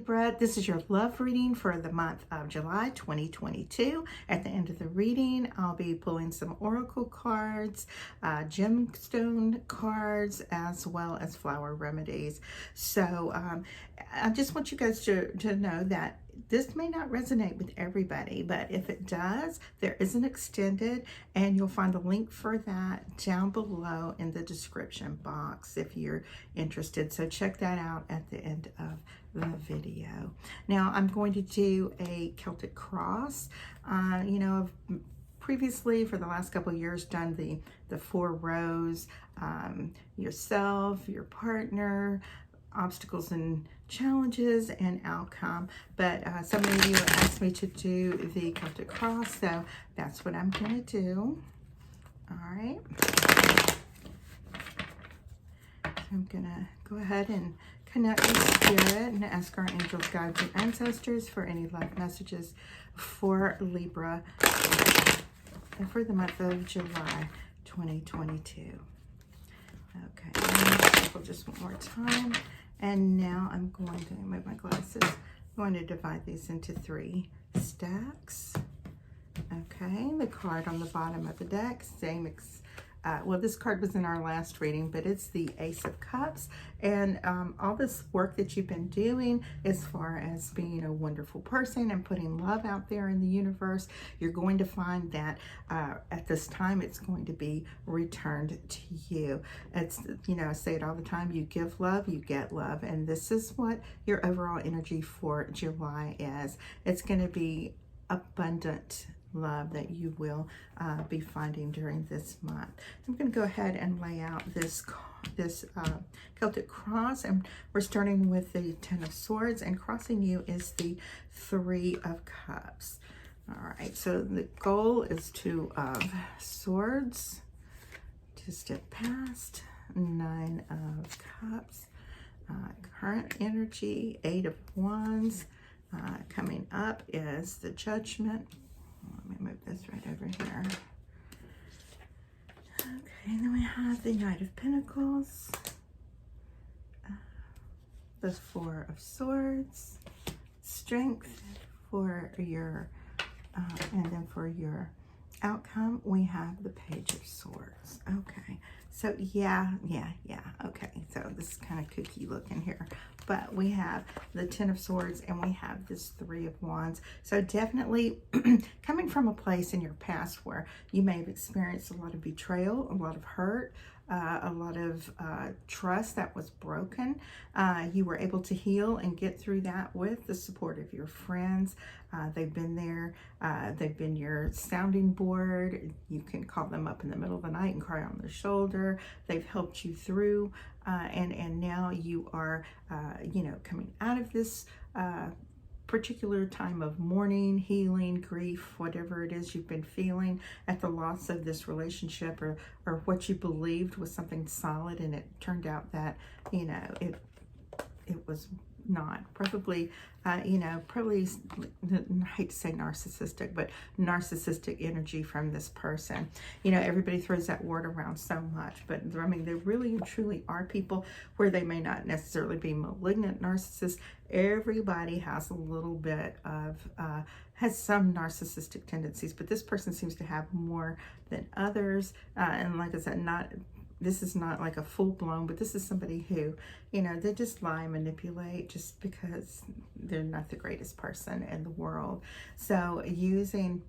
Libra. This is your love reading for the month of July 2022. At the end of the reading, I'll be pulling some oracle cards, gemstone cards, as well as flower remedies. So I just want you guys to know that this may not resonate with everybody, but if it does, there is an extended, and you'll find a link for that down below in the description box if you're interested. So check that out at the end of the video. Now I'm going to do a Celtic cross. You know, I've previously for the last couple of years done the 4 rows, yourself, your partner, obstacles and challenges, and outcome. But so many of you asked me to do the Celtic cross, so that's what I'm going to do. All right. So I'm going to go ahead and connect with Spirit and ask our angels, guides, and ancestors for any love messages for Libra and for the month of July 2022. Okay, just one more time. And now I'm going to move my glasses. I'm going to divide these into 3 stacks. Okay, the card on the bottom of the deck, well, this card was in our last reading, but it's the Ace of Cups. And all this work that you've been doing as far as being a wonderful person and putting love out there in the universe, you're going to find that at this time it's going to be returned to you. It's, you know, I say it all the time, you give love, you get love. And this is what your overall energy for July is. It's going to be abundant love that you will be finding during this month. I'm going to go ahead and lay out this Celtic cross, and we're starting with the 10 of Swords, and crossing you is the 3 of Cups. All right, so the goal is 2 of Swords to step past, 9 of Cups, current energy, 8 of Wands. Coming up is the Judgment. Let me move this right over here. Okay, and then we have the Knight of Pentacles, the 4 of Swords, Strength for your, and then for your outcome, we have the Page of Swords. Okay, so yeah, okay, so this is kind of kooky looking here, but we have the 10 of Swords and we have this 3 of Wands. So definitely coming from a place in your past where you may have experienced a lot of betrayal, a lot of hurt, a lot of trust that was broken. You were able to heal and get through that with the support of your friends. They've been there. They've been your sounding board. You can call them up in the middle of the night and cry on their shoulder. They've helped you through, and now you are, you know, coming out of this particular time of mourning, healing, grief, whatever it is you've been feeling at the loss of this relationship, or what you believed was something solid, and it turned out that, you know, it was not. Probably, you know, probably, I hate to say narcissistic, but narcissistic energy from this person. You know, everybody throws that word around so much, but I mean, there really and truly are people where they may not necessarily be malignant narcissists. Everybody has a little bit of, has some narcissistic tendencies, but this person seems to have more than others. And like I said, this is not like a full-blown, but this is somebody who, you know, they just lie and manipulate just because they're not the greatest person in the world. So using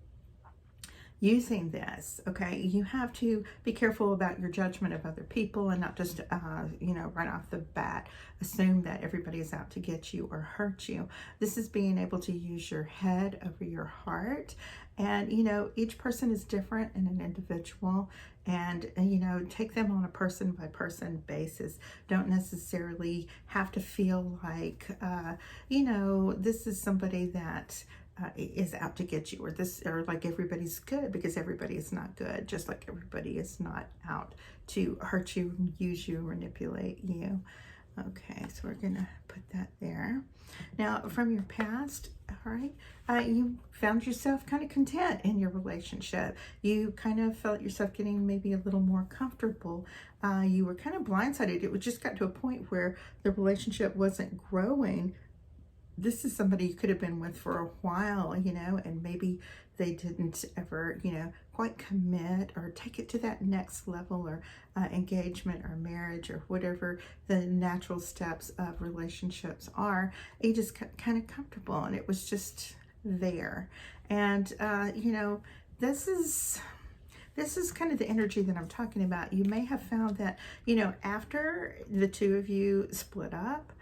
this, okay, you have to be careful about your judgment of other people and not just, you know, right off the bat, assume that everybody is out to get you or hurt you. This is being able to use your head over your heart. And, you know, each person is different and an individual, and, you know, take them on a person by person basis. Don't necessarily have to feel like, you know, this is somebody that is out to get you, or like everybody's good, because everybody is not good, just like everybody is not out to hurt you, use you, manipulate you. Okay, so we're gonna put that there. Now, from your past, all right, you found yourself kind of content in your relationship. You kind of felt yourself getting maybe a little more comfortable. You were kind of blindsided. It just got to a point where the relationship wasn't growing this is somebody you could have been with for a while, you know, and maybe they didn't ever, you know, quite commit or take it to that next level, or engagement or marriage or whatever the natural steps of relationships are. You just kind of comfortable, and it was just there. And, you know, this is kind of the energy that I'm talking about. You may have found that, you know, after the two of you split up,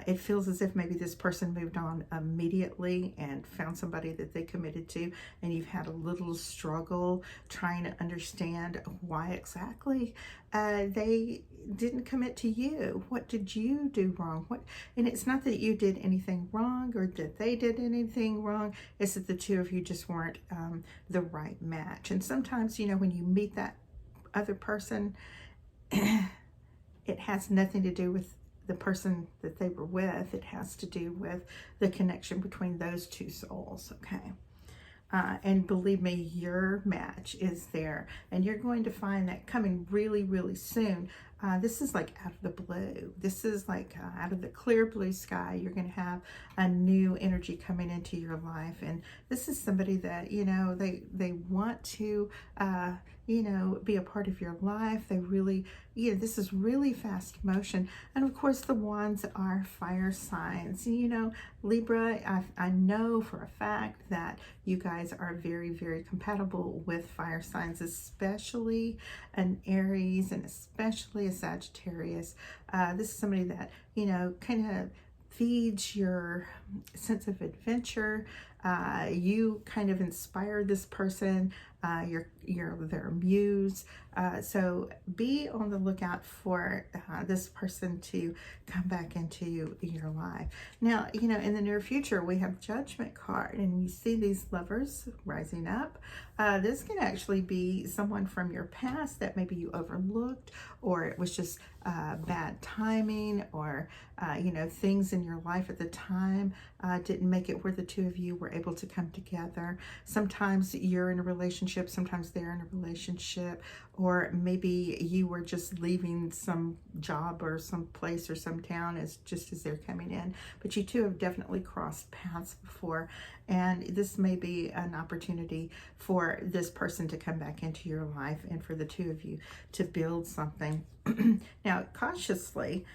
it feels as if maybe this person moved on immediately and found somebody that they committed to, and you've had a little struggle trying to understand why exactly they didn't commit to you. What did you do wrong? And it's not that you did anything wrong or that they did anything wrong. It's that the two of you just weren't the right match. And sometimes, you know, when you meet that other person, it has nothing to do with the person that they were with. It has to do with the connection between those two souls, okay? And believe me, your match is there, and you're going to find that coming really, really soon. This is like out of the blue. This is like out of the clear blue sky. You're going to have a new energy coming into your life, and this is somebody that, you know, they want to, you know, be a part of your life. They really, you know, this is really fast motion. And of course, the wands are fire signs. You know, Libra, I know for a fact that you guys are very, very compatible with fire signs, especially an Aries and especially a Sagittarius. This is somebody that, you know, kind of feeds your sense of adventure. You kind of inspire this person. You're their muse. So be on the lookout for this person to come back into your life. Now, you know, in the near future, we have Judgment card, and you see these lovers rising up. This can actually be someone from your past that maybe you overlooked, or it was just bad timing, or, you know, things in your life at the time didn't make it where the two of you were able to come together. Sometimes you're in a relationship, sometimes they're in a relationship, or maybe you were just leaving some job or some place or some town just as they're coming in. But you two have definitely crossed paths before, and this may be an opportunity for this person to come back into your life and for the two of you to build something. Now, cautiously,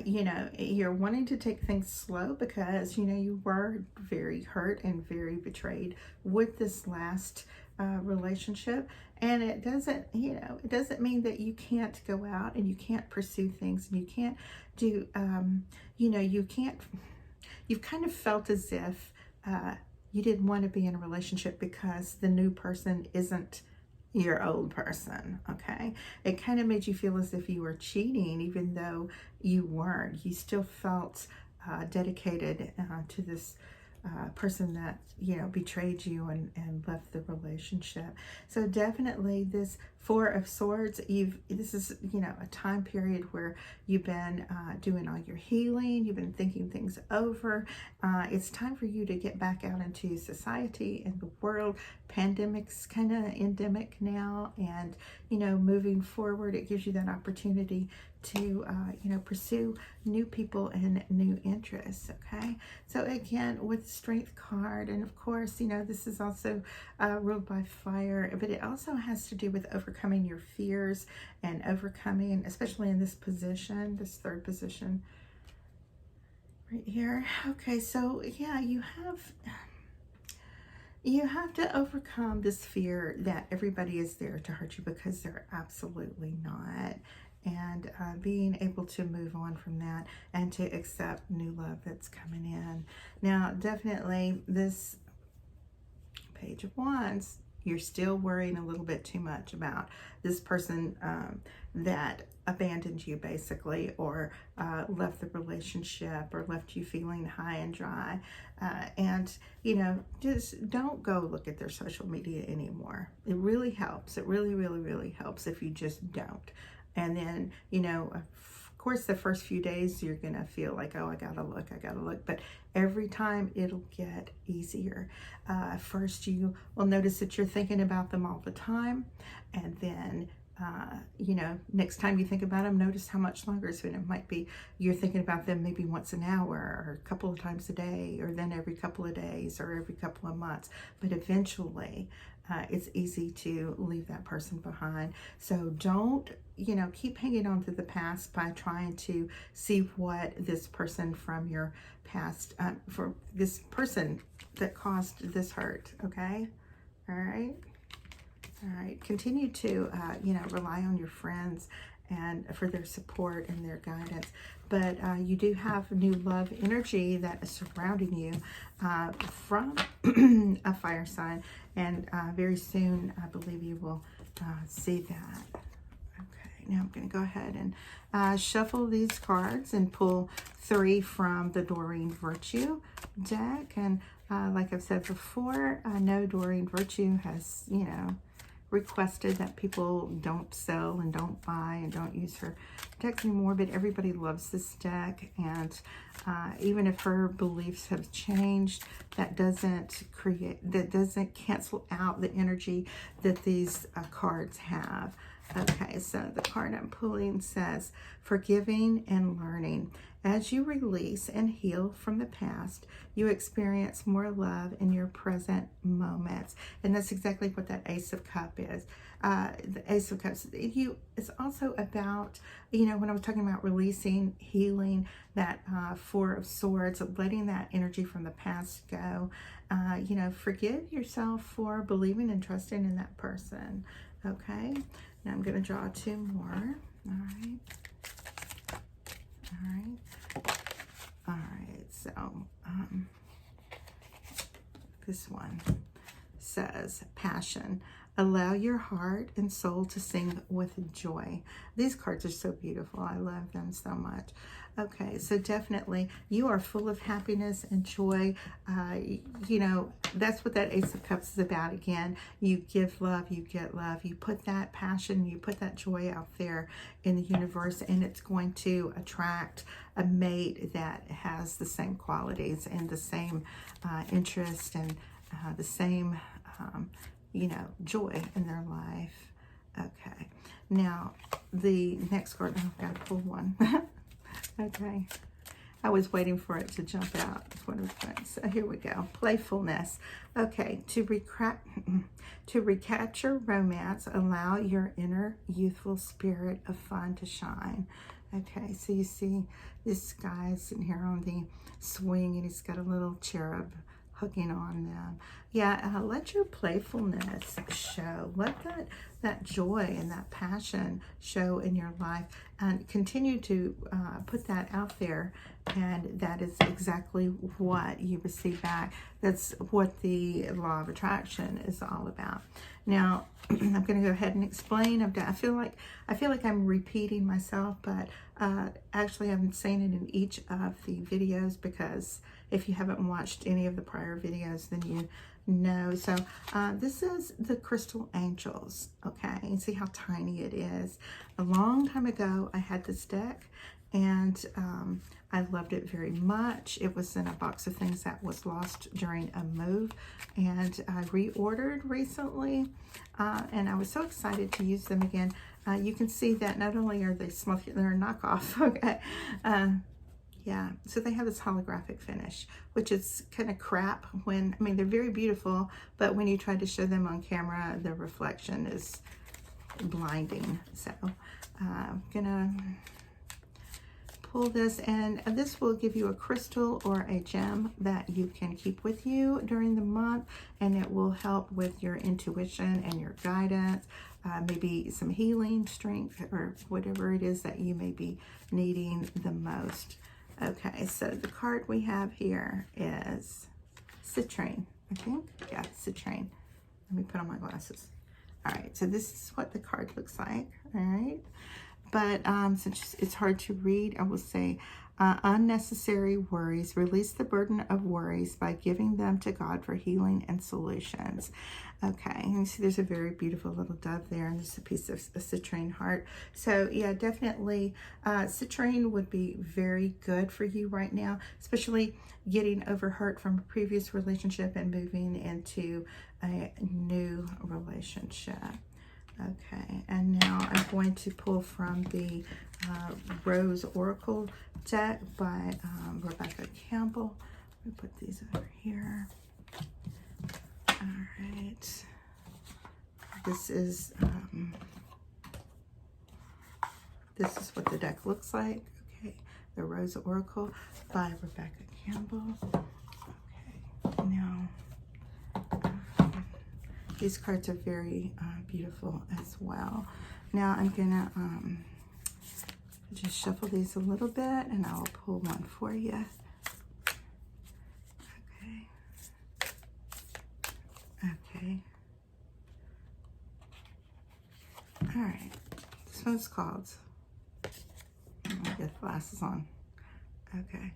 you know, you're wanting to take things slow because, you know, you were very hurt and very betrayed with this last relationship. And it doesn't, you know, it doesn't mean that you can't go out and you can't pursue things, and you can't do, you know, you've kind of felt as if you didn't want to be in a relationship because the new person isn't your old person, okay? It kind of made you feel as if you were cheating, even though you weren't. You still felt dedicated to this person that, you know, betrayed you and left the relationship. So definitely this Four of Swords, this is, you know, a time period where you've been doing all your healing, you've been thinking things over. It's time for you to get back out into society and the world. Pandemic's kind of endemic now, and, you know, moving forward, it gives you that opportunity to, you know, pursue new people and new interests, okay? So again, with Strength card, and of course, you know, this is also ruled by fire, but it also has to do with overcoming your fears and overcoming, especially in this position, this third position right here. Okay, so yeah, you have to overcome this fear that everybody is there to hurt you, because they're absolutely not. And being able to move on from that and to accept new love that's coming in. Now, definitely this Page of Wands, you're still worrying a little bit too much about this person that abandoned you, basically, or left the relationship, or left you feeling high and dry. And, you know, just don't go look at their social media anymore. It really helps. It really, really, really helps if you just don't. And then, you know, of course, the first few days you're going to feel like, oh, I got to look. But every time it'll get easier. First, you will notice that you're thinking about them all the time. And then you know, next time you think about them, notice how much longer. So it might be you're thinking about them maybe once an hour or a couple of times a day, or then every couple of days or every couple of months. But eventually it's easy to leave that person behind. So don't, you know, keep hanging on to the past by trying to see what this person from your past, for this person that caused this hurt, okay? All right. All right, continue to, you know, rely on your friends and for their support and their guidance. But you do have new love energy that is surrounding you from a fire sign. And very soon, I believe you will see that. Okay, now I'm going to go ahead and shuffle these cards and pull 3 from the Doreen Virtue deck. And like I've said before, I know Doreen Virtue has, you know, requested that people don't sell and don't buy and don't use her decks anymore, but everybody loves this deck. And even if her beliefs have changed, that doesn't cancel out the energy that these cards have. Okay, so the card I'm pulling says, forgiving and learning. As you release and heal from the past, you experience more love in your present moments. And that's exactly what that Ace of Cups is. The Ace of Cups, it's also about, you know, when I was talking about releasing, healing, that 4 of Swords, letting that energy from the past go. You know, forgive yourself for believing and trusting in that person. Okay, now I'm going to draw 2 more. All right. All right. All right. So this one says passion. Allow your heart and soul to sing with joy. These cards are so beautiful. I love them so much. Okay, so definitely you are full of happiness and joy. You know, that's what that Ace of Cups is about. Again, you give love, you get love. You put that passion, you put that joy out there in the universe, and it's going to attract a mate that has the same qualities and the same interest and the same you know, joy in their life. Okay, now the next card, I've got to pull one. Okay, I was waiting for it to jump out. So here we go. Playfulness. Okay, to recapture romance, allow your inner youthful spirit of fun to shine. Okay, so you see this guy sitting here on the swing, and he's got a little cherub hooking on them. Yeah, let your playfulness show. Let that joy and that passion show in your life, and continue to put that out there. And that is exactly what you receive back. That's what the law of attraction is all about. Now, I'm going to go ahead and explain. I feel like I'm repeating myself, but actually I'm saying it in each of the videos, because if you haven't watched any of the prior videos, then you know. So this is the Crystal Angels. Okay, and see how tiny it is. A long time ago, I had this deck, and I loved it very much. It was in a box of things that was lost during a move, and I reordered recently, and I was so excited to use them again. You can see that not only are they small, they're a knockoff. Okay, yeah, so they have this holographic finish, which is kind of crap when, I mean, they're very beautiful, but when you try to show them on camera, the reflection is blinding. So I'm gonna pull this, and this will give you a crystal or a gem that you can keep with you during the month, and it will help with your intuition and your guidance, maybe some healing, strength, or whatever it is that you may be needing the most. Okay, so the card we have here is Citrine, I think. Yeah, Citrine. Let me put on my glasses. All right, so this is what the card looks like. All right. But since it's hard to read, I will say unnecessary worries. Release the burden of worries by giving them to God for healing and solutions. Okay, and you see there's a very beautiful little dove there, and there's a piece of a citrine heart. So yeah, definitely citrine would be very good for you right now, especially getting over hurt from a previous relationship and moving into a new relationship. Okay, and now I'm going to pull from the Rose Oracle deck by Rebecca Campbell. Let me put these over here. All right. This is what the deck looks like. Okay, the Rose Oracle by Rebecca Campbell. Okay, now these cards are very beautiful as well. Now I'm gonna just shuffle these a little bit, and I'll pull one for you. Okay. Okay. All right. This one's called. Let me get glasses on. Okay.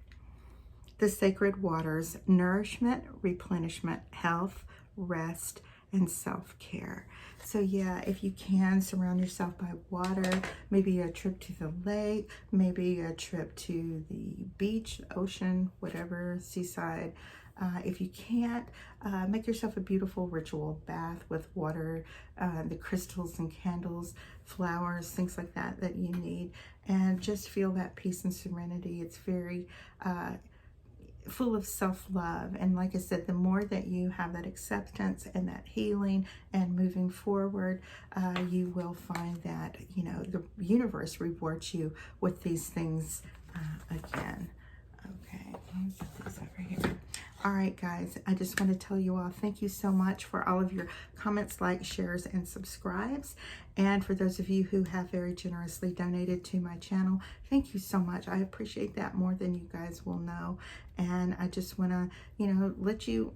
The Sacred Waters: Nourishment, Replenishment, Health, Rest, and Self-Care. So yeah, if you can, surround yourself by water, maybe a trip to the lake, maybe a trip to the beach, ocean, whatever, seaside. If you can't, make yourself a beautiful ritual bath with water, the crystals and candles, flowers, things like that that you need, and just feel that peace and serenity. It's very full of self-love, and like I said, the more that you have that acceptance and that healing and moving forward, you will find that, you know, the universe rewards you with these things again. Okay, let me put this over here. All right, guys, I just want to tell you all, thank you so much for all of your comments, likes, shares, and subscribes. And for those of you who have very generously donated to my channel, thank you so much. I appreciate that more than you guys will know. And I just want to, you know, let you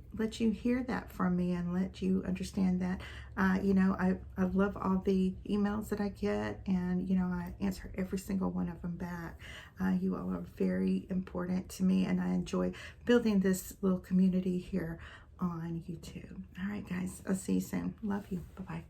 hear that from me, and let you understand that, you know, I love all the emails that I get, and, you know, I answer every single one of them back. You all are very important to me, and I enjoy building this little community here on YouTube. All right, guys, I'll see you soon. Love you. Bye-bye.